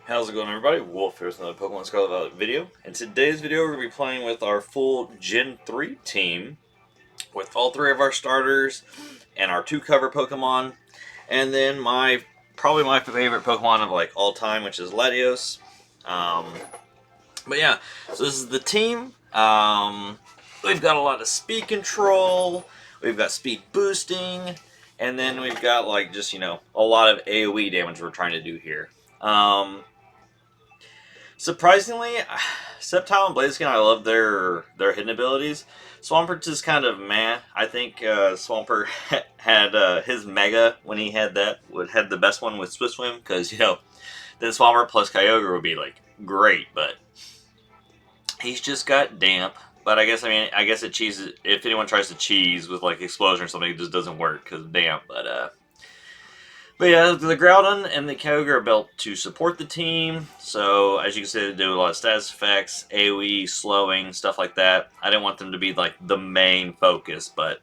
How's it going, everybody? Wolf here with another Pokemon Scarlet Violet video. In today's video, we're going to be playing with our full Gen 3 team with all three of our starters and our two cover Pokemon, and then probably my favorite Pokemon of like all time, which is Latios. But yeah, so this is the team. We've got a lot of speed control, we've got speed boosting, and then we've got like just a lot of AoE damage we're trying to do here. Surprisingly, Sceptile and Blaziken, I love their hidden abilities. Swampert is kind of meh. I think Swampert had his Mega when he had the best one with Swift Swim, because then Swampert plus Kyogre would be like great, but he's just got Damp. But I guess it cheeses if anyone tries to cheese with like Explosion or something, it just doesn't work because of Damp. But yeah, the Groudon and the Kyogre are built to support the team, so as you can see, they do a lot of status effects, AoE, slowing, stuff like that. I didn't want them to be like the main focus, but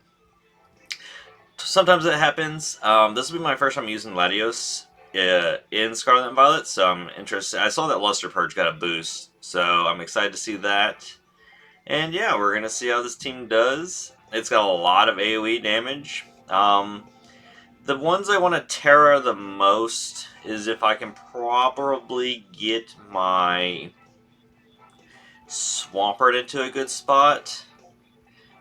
sometimes it happens. This will be my first time using Latios in Scarlet and Violet, so I'm interested. I saw that Luster Purge got a boost, so I'm excited to see that. And yeah, we're going to see how this team does. It's got a lot of AoE damage. The ones I want to Terra the most is if I can probably get my Swampert into a good spot.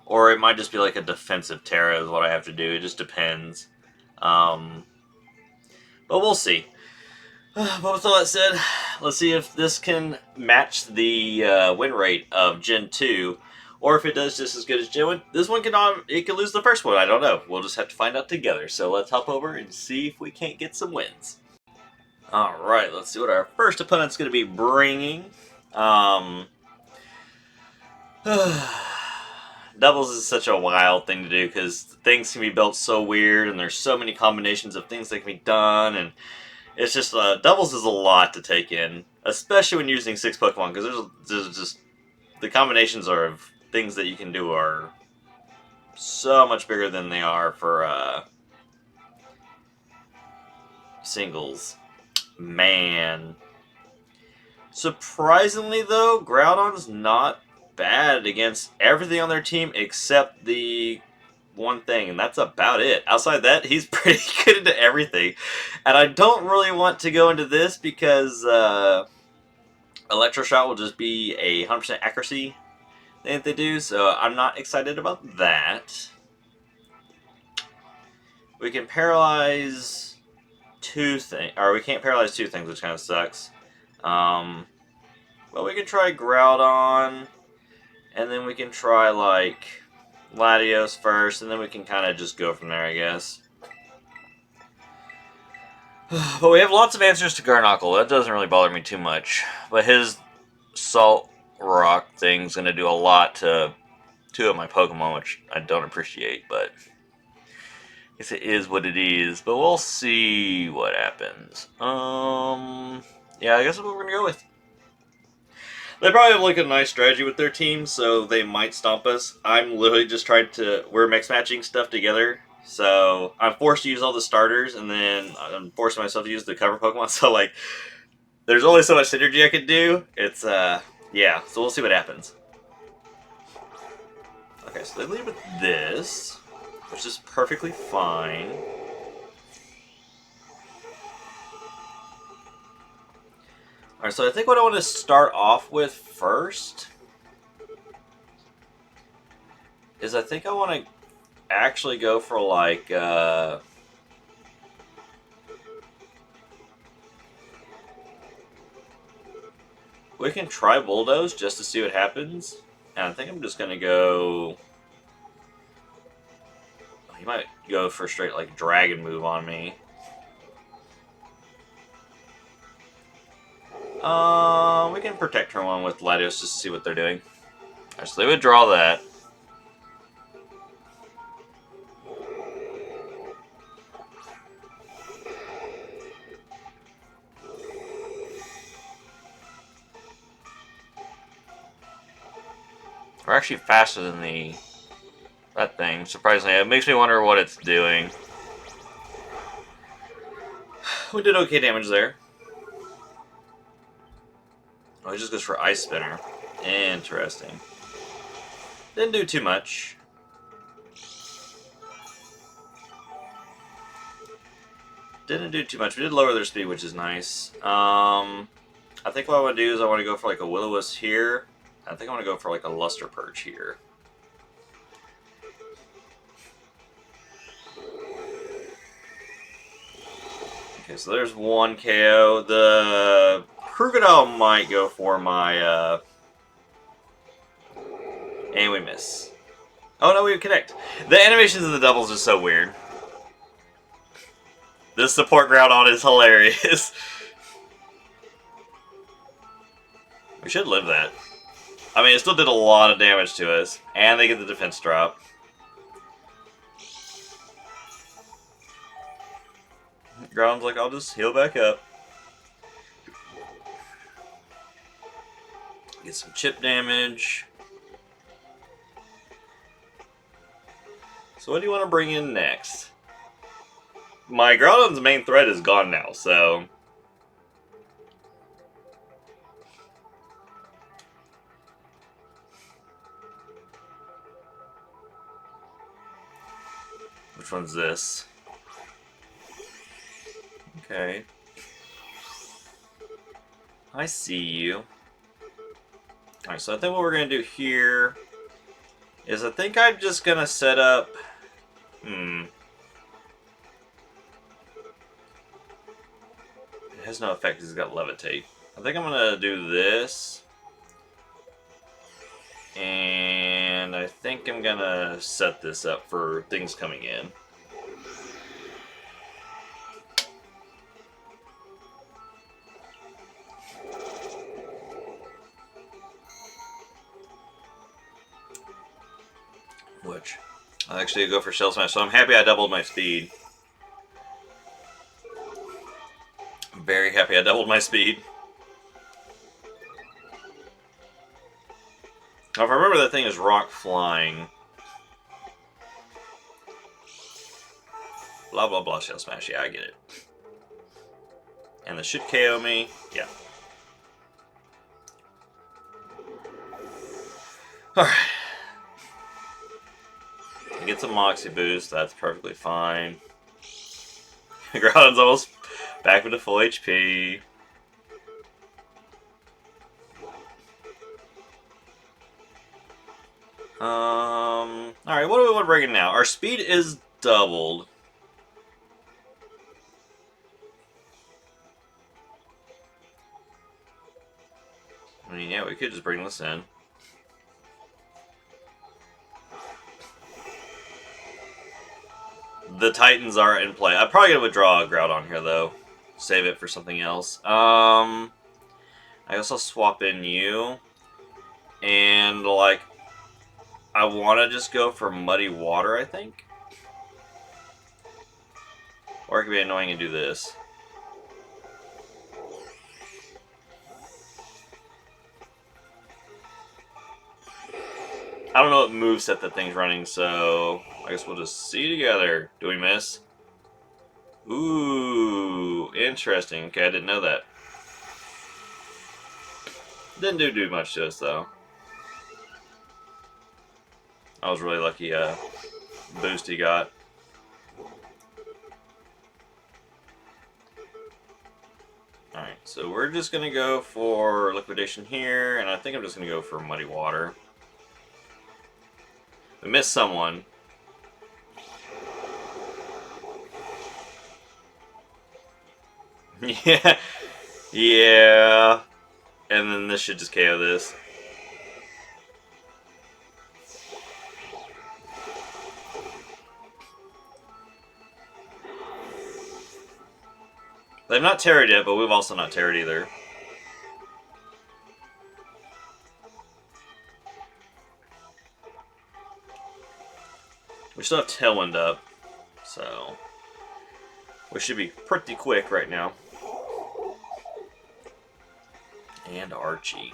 Or it might just be like a defensive Terra is what I have to do. It just depends. But we'll see. But with all that said, let's see if this can match the win rate of Gen 2. Or if it does just as good as Gen 1, this one it can lose the first one. I don't know. We'll just have to find out together. So let's hop over and see if we can't get some wins. Alright, let's see what our first opponent's going to be bringing. Doubles is such a wild thing to do because things can be built so weird and there's so many combinations of things that can be done. And it's just, doubles is a lot to take in. Especially when using 6 Pokemon because there's just, the combinations of things that you can do are so much bigger than they are for singles. Man. Surprisingly, though, Groudon's not bad against everything on their team except the one thing, and that's about it. Outside that, he's pretty good into everything. And I don't really want to go into this because Electro Shot will just be a 100% accuracy thing that they do, so I'm not excited about that. We can paralyze two things, or we can't paralyze two things, which kind of sucks. Well, we can try Groudon, and then we can try like Latios first, and then we can kind of just go from there, I guess. But we have lots of answers to Garnockle. That doesn't really bother me too much. But his Salt Rock thing's going to do a lot to two of my Pokemon, which I don't appreciate, but I guess it is what it is. But we'll see what happens. Yeah, I guess that's what we're going to go with. They probably have like a nice strategy with their team, so they might stomp us. I'm literally just we're mix matching stuff together, so I'm forced to use all the starters, and then I'm forcing myself to use the cover Pokemon, so like, there's only so much synergy I could do. It's, yeah, so we'll see what happens. Okay, so they lead with this, which is perfectly fine. Alright, so I think what I want to start off with first is I think I want to actually go for like, we can try Bulldoze just to see what happens. And I think I'm just going to go... He might go for straight like Dragon move on me. We can protect turn one with Latios just to see what they're doing. Alright, so they would draw that. We're actually faster than that thing, surprisingly. It makes me wonder what it's doing. We did okay damage there. Oh, he just goes for Ice Spinner. Interesting. Didn't do too much. Didn't do too much. We did lower their speed, which is nice. I think what I want to do is I want to go for like a Will-O-Wisp here. I think I want to go for like a Luster Perch here. Okay, so there's one KO. The Crocodile might go for my, and we miss. Oh no, we connect. The animations of the doubles is so weird. This support Groudon is hilarious. We should live that. I mean, it still did a lot of damage to us. And they get the defense drop. Groudon's like, I'll just heal back up. Get some chip damage. So what do you want to bring in next? My Groudon's main threat is gone now, so... Which one's this? Okay. I see you. Alright, so I think what we're going to do here is I think I'm just going to set up... It has no effect because it's got Levitate. I think I'm going to do this. And I think I'm going to set this up for things coming in. Which, I'll actually go for Shell Smash, so I'm happy I doubled my speed. I'm very happy I doubled my speed. Now, if I remember, that thing is Rock Flying. Blah, blah, blah, Shell Smash. Yeah, I get it. And this should KO me. Yeah. Alright. Get some Moxie boost, that's perfectly fine. Groudon's almost back with a full HP. Alright, what do we want to bring in now? Our speed is doubled. I mean, yeah, we could just bring this in. The Titans are in play. I'm probably gonna withdraw a Groudon here though. Save it for something else. I guess I'll swap in you. And like, I want to just go for Muddy Water, I think. Or it could be annoying and do this. I don't know what moveset that thing's running, so I guess we'll just see together. Do we miss? Ooh, interesting. Okay, I didn't know that. Didn't do much to us, though. I was really lucky boost he got. Alright, so we're just going to go for Liquidation here, and I think I'm just going to go for Muddy Water. We missed someone. Yeah. Yeah. And then this should just KO this. They've not terrored yet, but we've also not terrored either. We still have Tailwind up, so we should be pretty quick right now. And Archie.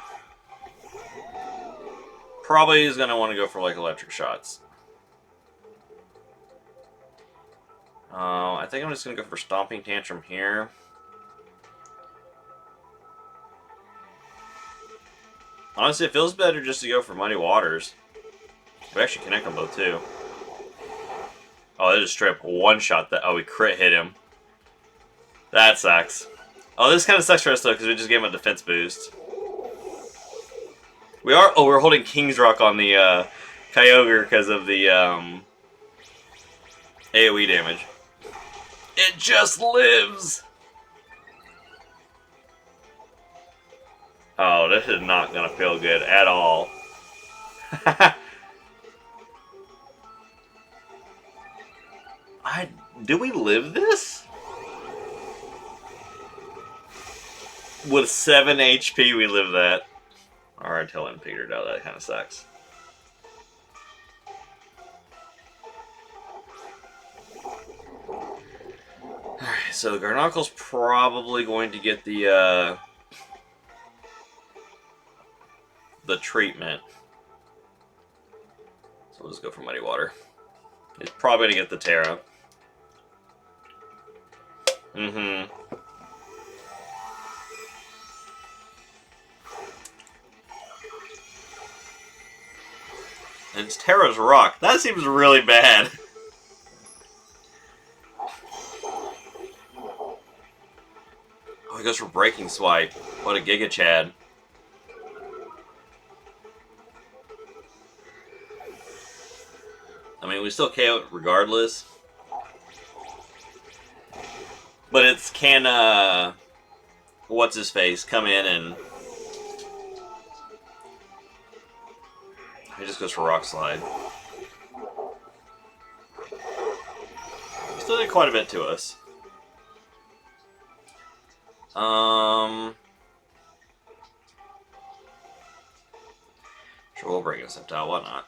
Probably is going to want to go for like electric shots. I think I'm just going to go for Stomping Tantrum here. Honestly, it feels better just to go for Muddy Waters. We actually connect them both, too. Oh, they just straight up one-shot that. Oh, we crit hit him. That sucks. Oh, this kind of sucks for us, though, because we just gave him a defense boost. We are... Oh, we're holding King's Rock on the Kyogre because of the AoE damage. It just lives! Oh, this is not going to feel good at all. Do we live this? With 7 HP, we live that. Alright, until I figured it out. That kind of sucks. Alright, so Garnockle's probably going to get the treatment. So we'll just go for Muddy Water. He's probably going to get the Terra. Mm-hmm. And it's Terra's Rock. That seems really bad. Oh, he goes for Breaking Swipe. What a Giga Chad. I mean, we still KO it regardless. But it's can, what's-his-face come in and... He just goes for Rock Slide. He still did quite a bit to us. Sure, we'll bring us up to why not?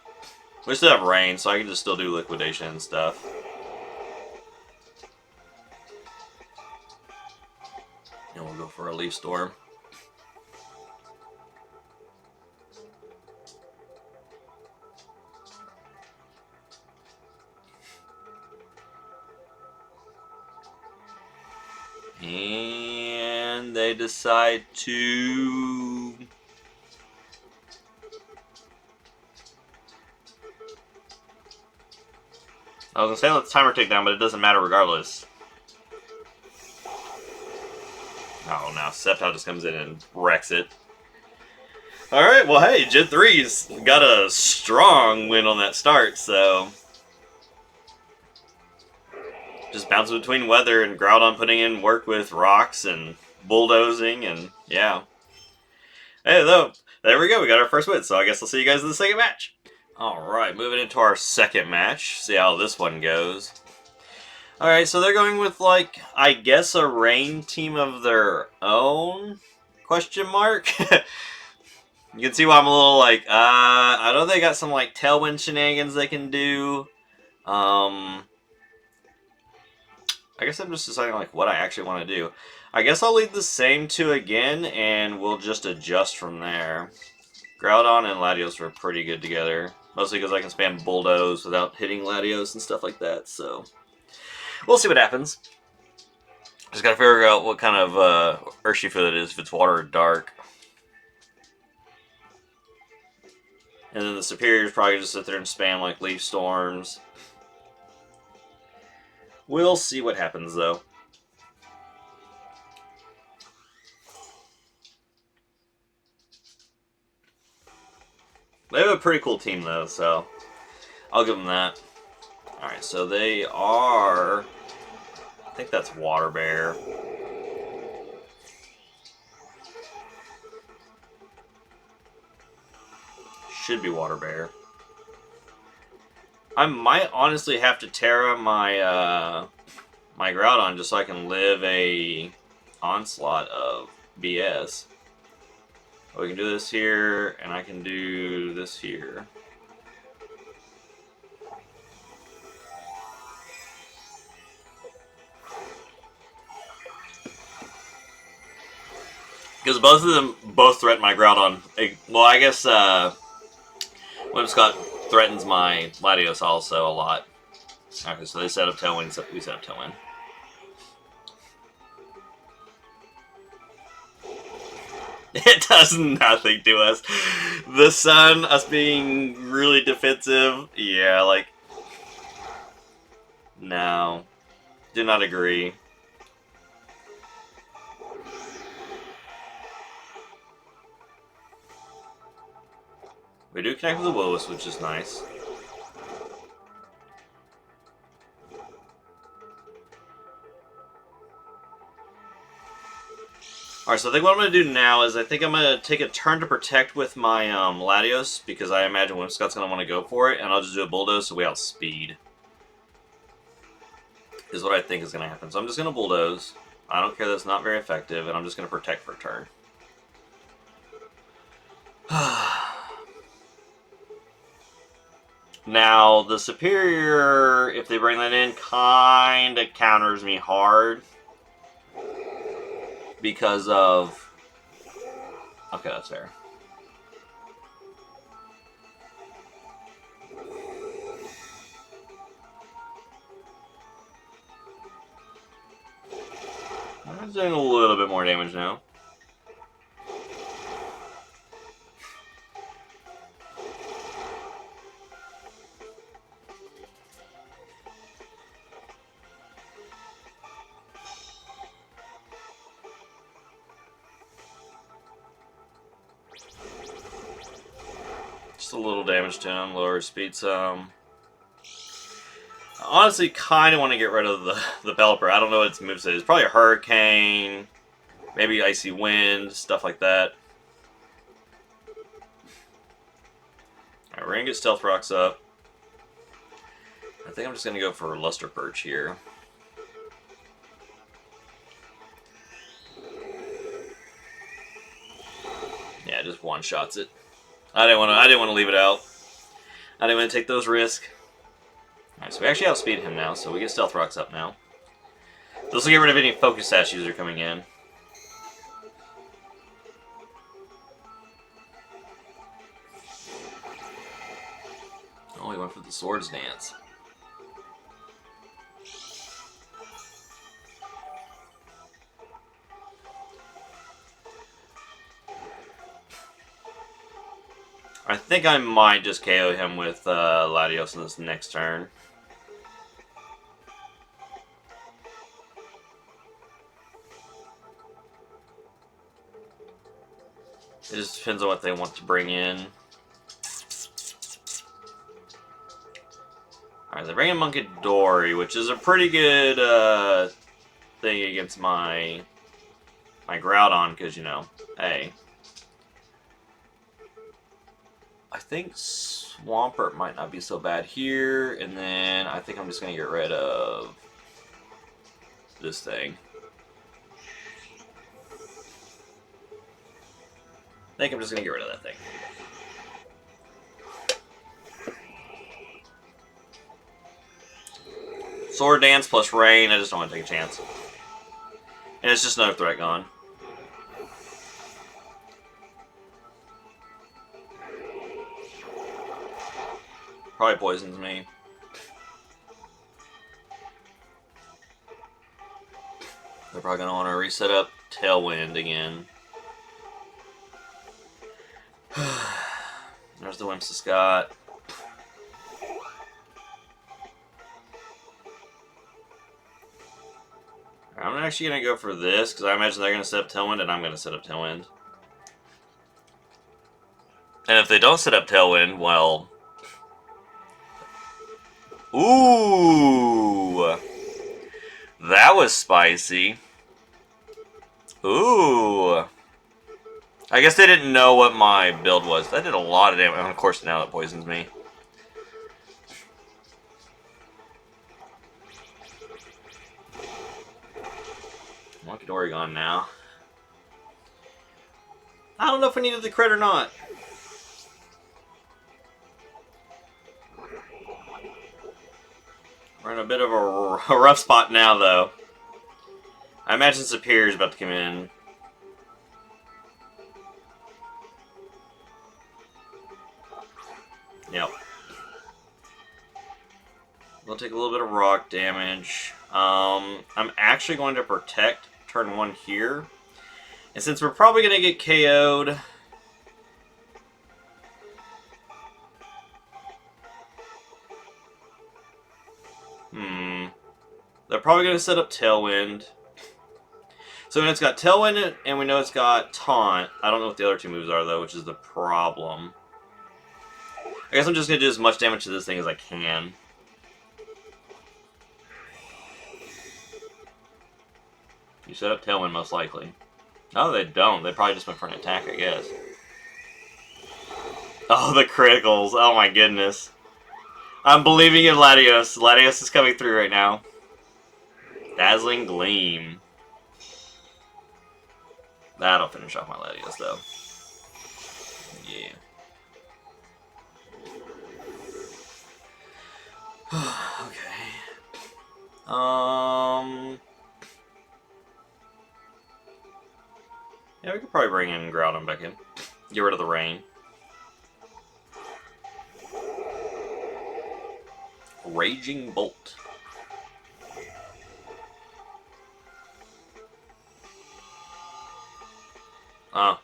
We still have rain, so I can just still do liquidation and stuff. And we'll go for a Leaf Storm. And they decide to... I was going to say let the timer tick down, but it doesn't matter regardless. Oh, now Sceptile just comes in and wrecks it. Alright, well hey, Gen 3's got a strong win on that start, so... Just bouncing between weather and Groudon putting in work with rocks and bulldozing and yeah. Hey, though, there we go. We got our first win, so I guess I'll see you guys in the second match. Alright, moving into our second match. See how this one goes. Alright, so they're going with, like, I guess a rain team of their own? Question mark? You can see why I'm a little like, I know they got some, like, Tailwind shenanigans they can do. I guess I'm just deciding like what I actually want to do. I guess I'll lead the same two again, and we'll just adjust from there. Groudon and Latios were pretty good together. Mostly because I can spam Bulldoze without hitting Latios and stuff like that, so... We'll see what happens. Just gotta figure out what kind of Urshifu it is, if it's water or dark. And then the Superiors probably just sit there and spam like Leaf Storms. We'll see what happens, though. They have a pretty cool team, though, so I'll give them that. Alright, so they are... I think that's Water Bear. Should be Water Bear. I might honestly have to Terra my my Groudon just so I can live a onslaught of BS. We can do this here, and I can do this here. Because both of them both threaten my Groudon. Well, I guess Whimsicott threatens my Latios also a lot. Okay, so they set up Tailwind, so we set up Tailwind. It does nothing to us. The sun, us being really defensive, yeah, like, no. Do not agree. We do connect with the Willis, which is nice. Alright, so I think what I'm going to do now is I think I'm going to take a turn to protect with my Latios, because I imagine Whimsicott's going to want to go for it, and I'll just do a Bulldoze so we outspeed. Is what I think is going to happen. So I'm just going to Bulldoze. I don't care that it's not very effective, and I'm just going to protect for a turn. Now, the Superior, if they bring that in, kind of counters me hard. Because of... Okay, that's fair. I'm doing a little bit more damage now. Just a little damage to him, lower speed some. I honestly kind of want to get rid of the Pelipper. I don't know what its moveset is. Probably a Hurricane, maybe Icy Wind, stuff like that. Alright, we're going to get Stealth Rocks up. I think I'm just going to go for Luster Perch here. Yeah, just one-shots it. I didn't want to leave it out. I didn't want to take those risks. Alright, so we actually outspeed him now, so we get Stealth Rocks up now. This will get rid of any Focus Sash user coming in. Oh, he went for the Swords Dance. I think I might just KO him with Latios in this next turn. It just depends on what they want to bring in. Alright, they bring in Munkidori, which is a pretty good thing against my Groudon, because, you know, hey. I think Swampert might not be so bad here, and then I think I'm just going to get rid of this thing. I think I'm just going to get rid of that thing. Sword Dance plus Rain, I just don't want to take a chance. And it's just another threat gone. Probably poisons me. They're probably going to want to reset up Tailwind again. There's the Whimsicott. I'm actually going to go for this, because I imagine they're going to set up Tailwind, and I'm going to set up Tailwind. And if they don't set up Tailwind, well... Ooh! That was spicy. Ooh! I guess they didn't know what my build was. That did a lot of damage. And of course, now that poisons me. Munkidori gone now. I don't know if I needed the crit or not. We're in a bit of a rough spot now, though. I imagine Superior's about to come in. Yep. We'll take a little bit of rock damage. I'm actually going to protect turn 1 here. And since we're probably going to get KO'd... They're probably going to set up Tailwind. So when it's got Tailwind and we know it's got Taunt. I don't know what the other two moves are, though, which is the problem. I guess I'm just going to do as much damage to this thing as I can. You set up Tailwind, most likely. No, they don't. They probably just went for an attack, I guess. Oh, the criticals. Oh, my goodness. I'm believing in Latios. Latios is coming through right now. Dazzling Gleam. That'll finish off my Latios, though. Yeah. Okay. Yeah, we could probably bring in Groudon back in. Get rid of the rain. Raging Bolt.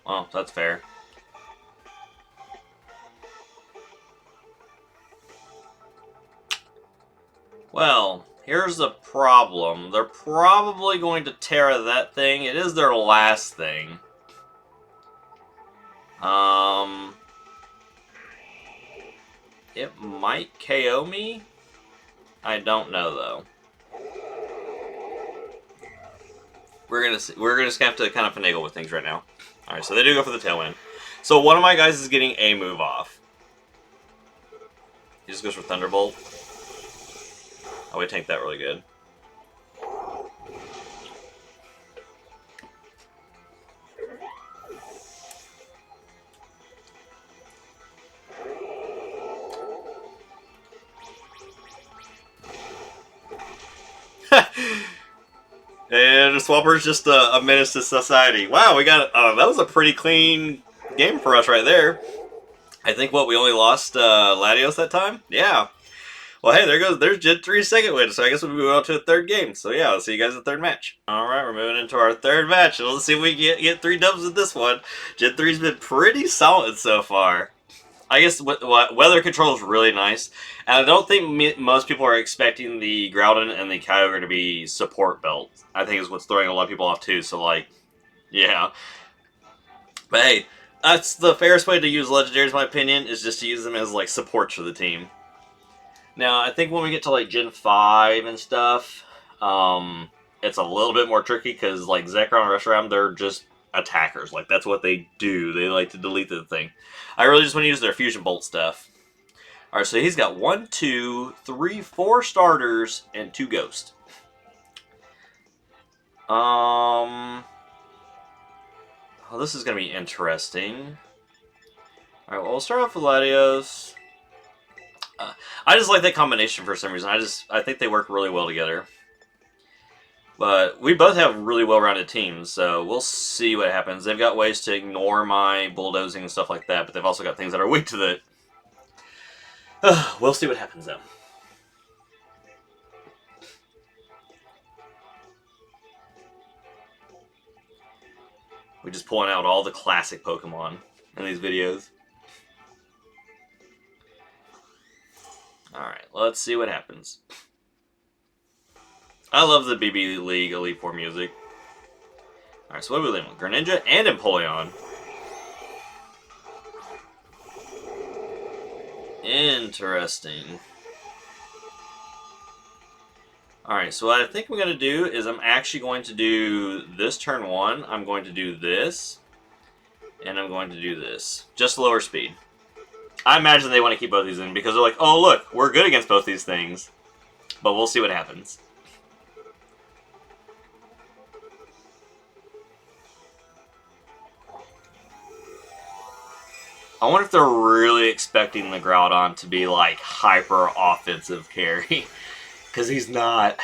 Oh, that's fair. Well, here's the problem. They're probably going to Terra that thing. It is their last thing. It might KO me? I don't know, though. We're just gonna have to kind of finagle with things right now. Alright, so they do go for the Tailwind. So one of my guys is getting a move off. He just goes for Thunderbolt. Oh, we tank that really good. And Swamper's just a menace to society. Wow, we got... that was a pretty clean game for us right there. I think, what, we only lost Latios that time? Yeah. Well, hey, there's Gen 3's second win, so I guess we'll move on to a third game. So yeah, I'll see you guys in the third match. Alright, we're moving into our third match. Let's see if we can get 3 dubs with this one. Gen 3's been pretty solid so far. I guess weather control is really nice. And I don't think most people are expecting the Groudon and the Kyogre to be support belts. I think is what's throwing a lot of people off too, so like, yeah. But hey, that's the fairest way to use legendaries, in my opinion, is just to use them as like supports for the team. Now, I think when we get to like Gen 5 and stuff, it's a little bit more tricky because like Zekrom and Reshiram, they're just attackers. Like, that's what they do. They like to delete the thing. I really just want to use their Fusion Bolt stuff. Alright, so he's got 1, 2, 3, 4 starters and 2 ghosts. Oh, this is going to be interesting. Alright, well, we'll start off with Latios. I just like that combination for some reason. I think they work really well together. But we both have really well-rounded teams, so we'll see what happens. They've got ways to ignore my bulldozing and stuff like that, but they've also got things that are weak to it. We'll see what happens, though. We're just pulling out all the classic Pokemon in these videos. Alright, let's see what happens. I love the BB League Elite Four music. Alright, so what are we leaving with? Greninja and Empoleon. Interesting. Alright, so what I think I'm going to do is I'm actually going to do this turn 1. I'm going to do this. And I'm going to do this. Just lower speed. I imagine they want to keep both these in because they're like, oh look, we're good against both these things. But we'll see what happens. I wonder if they're really expecting the Groudon to be like hyper offensive carry. Because he's not.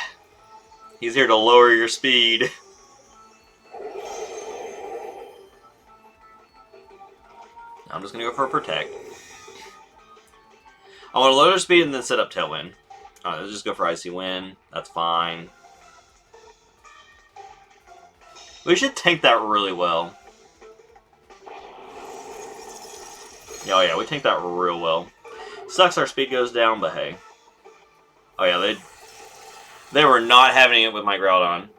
He's here to lower your speed. I'm just going to go for a Protect. I want to lower speed and then set up Tailwind. Alright, let's just go for Icy Wind. That's fine. We should tank that really well. Oh yeah, we tank that real well. Sucks our speed goes down, but hey. Oh yeah, they were not having it with my Groudon.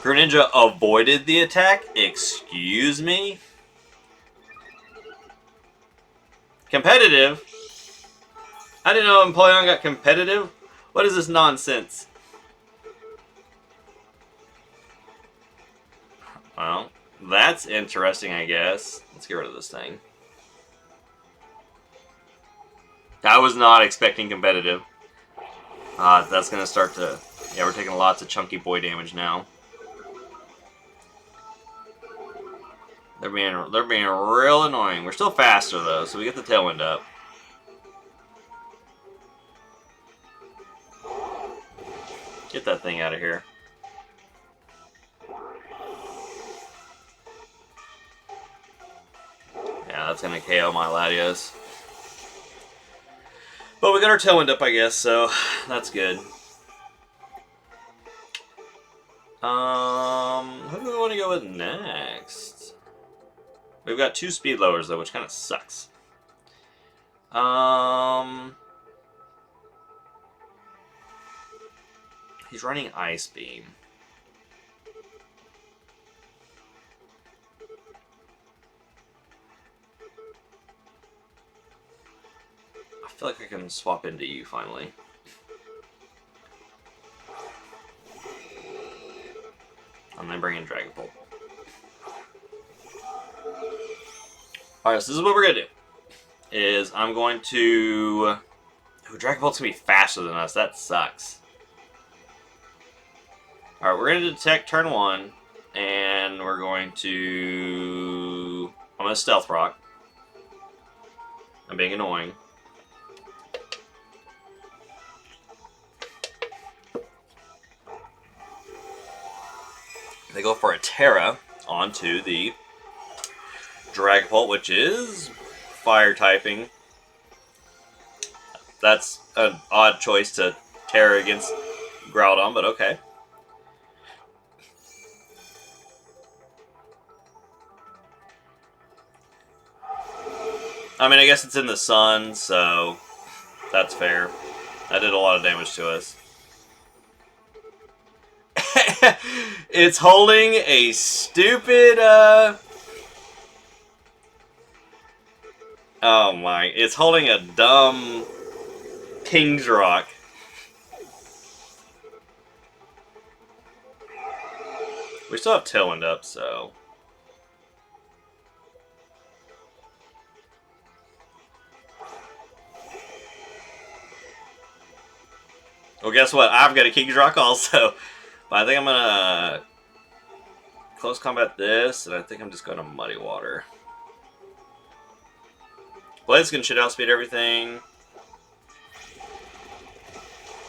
Greninja avoided the attack? Excuse me? Competitive? I didn't know Empoleon got competitive? What is this nonsense? Well, that's interesting, I guess. Let's get rid of this thing. I was not expecting competitive. That's going to start to... Yeah, we're taking lots of chunky boy damage now. They're being real annoying. We're still faster, though, so we get the tailwind up. Get that thing out of here. Yeah, that's going to KO my Latios. But we got our tailwind up, I guess, so that's good. Who do we want to go with next? We've got 2 speed lowers, though, which kind of sucks. He's running Ice Beam. I feel like I can swap into you, finally. And then bring in Dragon Bolt. Alright, so this is what we're going to do. Is I'm going to... Ooh, Dragon Bolt's going to be faster than us. That sucks. Alright, we're going to detect turn 1. And we're going to... I'm going to Stealth Rock. I'm being annoying. They go for a Terra onto the Dragapult, which is fire typing. That's an odd choice to Terra against Groudon, but okay. I mean, I guess it's in the sun, so that's fair. That did a lot of damage to us. It's holding a stupid, oh my, it's holding a dumb King's Rock. We still have Tailwind up, so... Well, guess what? I've got a King's Rock also. But I think I'm gonna close combat this, and I think I'm just gonna Muddy Water. Blade's gonna shit outspeed everything.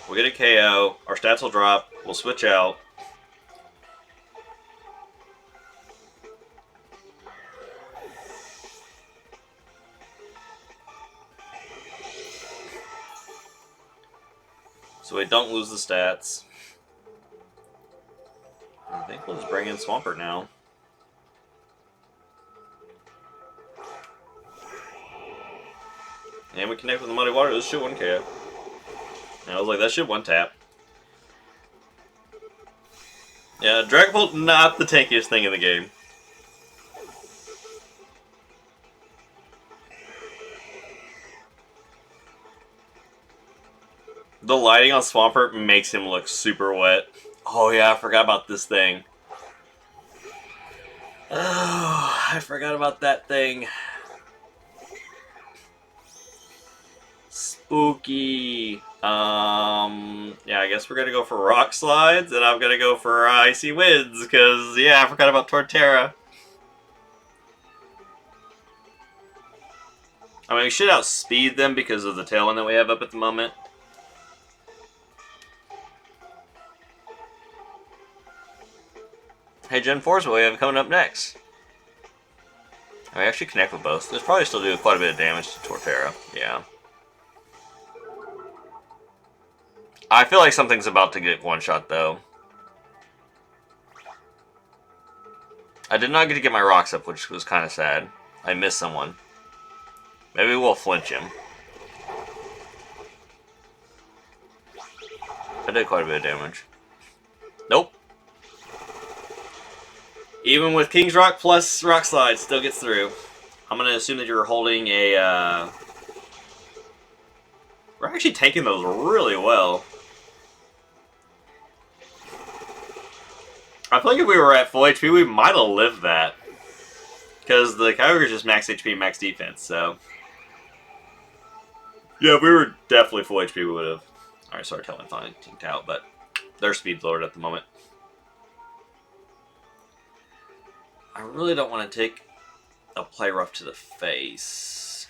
We'll get a KO. Our stats will drop. We'll switch out. So we don't lose the stats. I think we'll just bring in Swampert now. And we connect with the Muddy Water. This shit one KO. And I was like, that shit one tap. Yeah, Dragapult not the tankiest thing in the game. The lighting on Swampert makes him look super wet. Oh yeah, I forgot about this thing. Oh, I forgot about that thing. Spooky. Yeah, I guess we're gonna go for Rock Slides, and I'm gonna go for Icy Winds, because, yeah, I forgot about Torterra. I mean, we should outspeed them because of the tailwind that we have up at the moment. Hey, Gen 4's what we have coming up next. I actually connect with both. This probably still do quite a bit of damage to Torterra. Yeah. I feel like something's about to get one-shot, though. I did not get to get my rocks up, which was kind of sad. I missed someone. Maybe we'll flinch him. I did quite a bit of damage. Nope. Even with King's Rock plus Rock Slide, still gets through. I'm going to assume that you're holding a... We're actually taking those really well. I feel like if we were at full HP, we might have lived that. Because the Kyogre's just max HP, max defense, so... Yeah, if we were definitely full HP, we would have... Alright, sorry, Talon finally tinked out, but their speed's lowered at the moment. I really don't want to take a play rough to the face.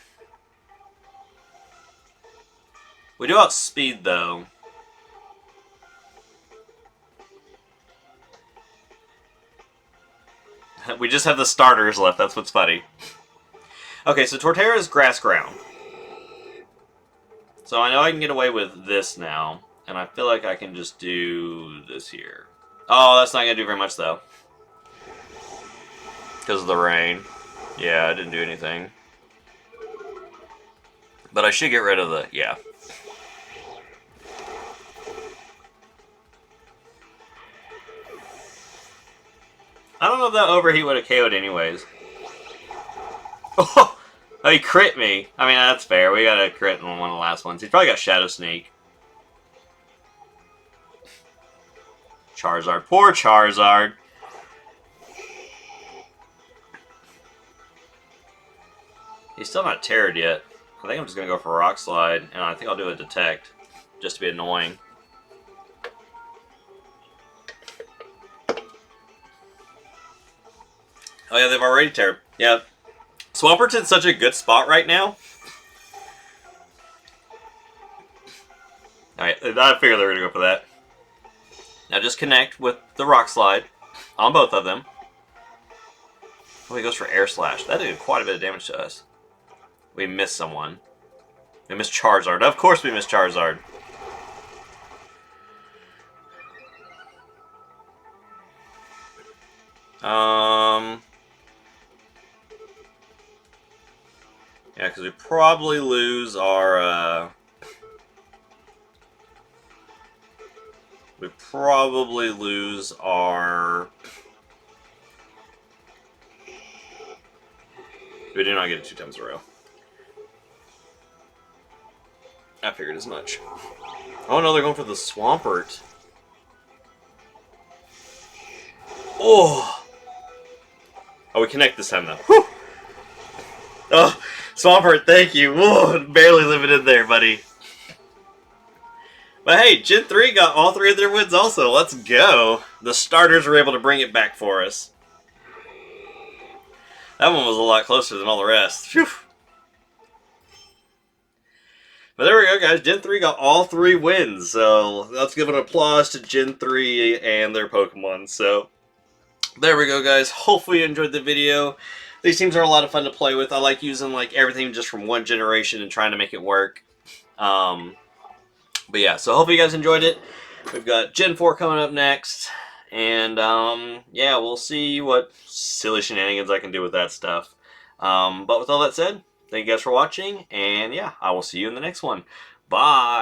We do outspeed, though. We just have the starters left, that's what's funny. Okay, so Torterra is grass ground. So I know I can get away with this now, and I feel like I can just do this here. Oh, that's not going to do very much, though. Because of the rain. Yeah, I didn't do anything. But I should get rid of the... yeah. I don't know if that overheat would have KO'd anyways. Oh, he crit me. I mean, that's fair. We got a crit in one of the last ones. He's probably got Shadow Sneak. Charizard. Poor Charizard. He's still not terrored yet. I think I'm just going to go for Rock Slide, and I think I'll do a Detect, just to be annoying. Oh yeah, they've already terrored. Yeah. Swampert's in such a good spot right now. Alright, I figured they were going to go for that. Now just connect with the Rock Slide on both of them. Oh, he goes for Air Slash. That did quite a bit of damage to us. We missed someone. We missed Charizard. Of course we missed Charizard. Yeah, because we probably lose our, we do not get it 2 times in a row. I figured as much. Oh no, they're going for the Swampert. Oh! Oh, we connect this time though. Whew! Oh, Swampert, thank you. Whoa, barely living in there, buddy. But hey, Gen 3 got all 3 of their wins also. Let's go. The starters were able to bring it back for us. That one was a lot closer than all the rest. Phew. But there we go, guys. Gen 3 got all 3 wins. So let's give an applause to Gen 3 and their Pokemon. So there we go, guys. Hopefully you enjoyed the video. These teams are a lot of fun to play with. I like using like everything just from one generation and trying to make it work. But yeah, so hopefully you guys enjoyed it. We've got Gen 4 coming up next. And yeah, we'll see what silly shenanigans I can do with that stuff. But with all that said, thank you guys for watching. And yeah, I will see you in the next one. Bye!